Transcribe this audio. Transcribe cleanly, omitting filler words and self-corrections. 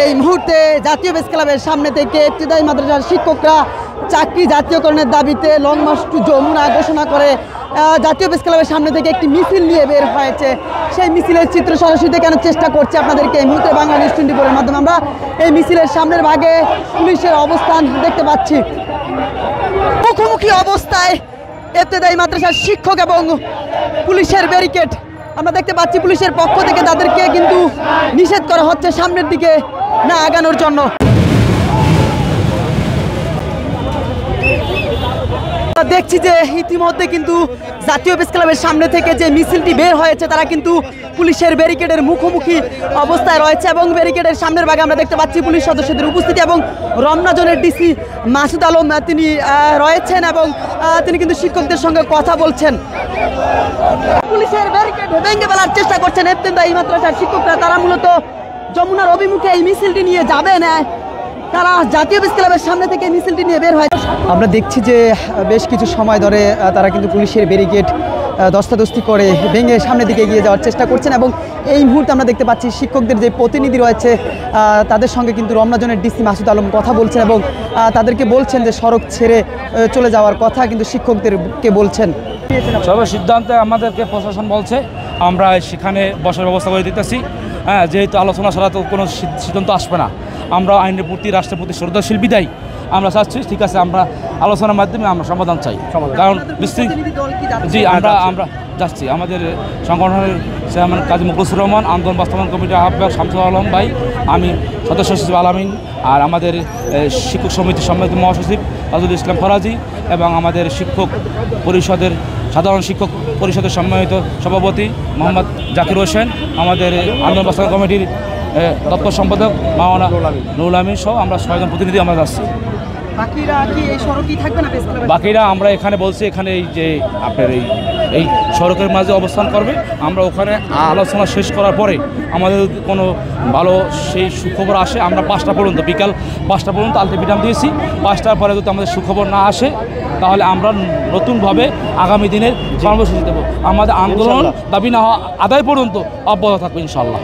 এই মুহূর্তে জাতীয় প্রেস ক্লাবের সামনে থেকে ইবতেদায়ী মাদ্রাসার শিক্ষকরা চাকরি জাতীয়করণের দাবিতে লং মার্চ টু যমুনা ঘোষণা করে জাতীয় প্রেস ক্লাবের সামনে থেকে একটি মিছিল নিয়ে বের হয়েছে। সেই মিছিলের চিত্র সরাসরি দেখানোর চেষ্টা করছে আপনাদেরকে এই মুহূর্তে বাংলা নিউজ 24 এর মাধ্যমে। আমরা এই মিছিলের সামনের ভাগে পুলিশের অবস্থান দেখতে পাচ্ছি। মুখোমুখি অবস্থায় ইবতেদায়ী মাদ্রাসার শিক্ষক এবং পুলিশের ব্যারিকেড আমরা দেখতে পাচ্ছি। পুলিশের পক্ষ থেকে তাদেরকে কিন্তু নিষেধ করা হচ্ছে সামনের দিকে না আগানোর জন্য। দেখছি যে ইতিমধ্যে কিন্তু জাতীয় প্রেস ক্লাবের সামনে থেকে যে মিছিলটি বের হয়েছে তারা কিন্তু পুলিশের ব্যারিকেডের মুখোমুখি অবস্থায় রয়েছে এবং ব্যারিকেডের সামনের ভাগে আমরা দেখতে পাচ্ছি পুলিশ সদস্যদের উপস্থিতি এবং রমনা জোনের ডিসি মাসুদ আলম তিনি রয়েছেন এবং তিনি কিন্তু শিক্ষকদের সঙ্গে কথা বলছেন। পুলিশের ব্যারিকেড ভেঙে ফেলার চেষ্টা করছেন ইবতেদায়ী মাদ্রাসার শিক্ষকরা। তারা মূলত যমুনার অভিমুখে এই মিছিলটি নিয়ে যাবেন। তারা জাতীয় প্রেস ক্লাবের সামনে থেকে মিছিলটি নিয়ে বের হয়। আমরা দেখছি যে বেশ কিছু সময় ধরে তারা কিন্তু পুলিশের ব্যারিকেড দস্তাদস্তি করে ভেঙে সামনের দিকে এগিয়ে যাওয়ার চেষ্টা করছেন এবং এই মুহূর্তে আমরা দেখতে পাচ্ছি শিক্ষকদের যে প্রতিনিধি রয়েছে তাদের সঙ্গে কিন্তু রমনা জোনের ডিসি মাসুদ আলম কথা বলছেন এবং তাদেরকে বলছেন যে সড়ক ছেড়ে চলে যাওয়ার কথা কিন্তু শিক্ষকদেরকে বলছেন। সবার সিদ্ধান্তে আমাদেরকে প্রশাসন বলছে আমরা সেখানে বসার ব্যবস্থা করে দিতেছি। হ্যাঁ, যেহেতু আলোচনা ছাড়া তো কোনো সিদ্ধান্ত আসবে না। আমরা আইনের প্রতি রাষ্ট্রের প্রতি শ্রদ্ধাশীল বিদায় আমরা চাচ্ছি, ঠিক আছে, আমরা আলোচনার মাধ্যমে আমরা সমাধান চাই। কারণ জি আমরা যাচ্ছি আমাদের সংগঠনের চেয়ারম্যান কাজী মুখলিসুর রহমান, আন্দোলন বাস্তবায়ন কমিটির আহ্বায়ক শামসুল আলম ভাই, আমি সদস্য সচিব আলামিন, আর আমাদের শিক্ষক সমিতির সম্মানিত মহাসচিব তাজুল ইসলাম ফরাজি এবং আমাদের শিক্ষক পরিষদের সাধারণ শিক্ষক পরিষদের সম্মানিত সভাপতি মোহাম্মদ জাকির হোসেন, আমাদের আন্দোলন বাস্তবায়ন কমিটির দপ্তর সম্পাদক মাওলানা নুরুল আমিন সহ আমরা 6 জন প্রতিনিধি আমরা যাচ্ছি। বাকিরা আমরা এখানে বলছি এখানে এই যে আপনার এই সড়কের মাঝে অবস্থান করবে। আমরা ওখানে আলোচনা শেষ করার পরে আমাদের কোনো ভালো সেই সুখবর আসে আমরা 5টা পর্যন্ত বিকাল 5টা পর্যন্ত আলটিমেটাম দিয়েছি। 5টার পরে যদি আমাদের সুখবর না আসে তাহলে আমরা নতুনভাবে আগামী দিনের কর্মসূচি দেবো। আমাদের আন্দোলন দাবি না হওয়া আদায় পর্যন্ত অব্যাহত থাকবে ইনশাল্লাহ।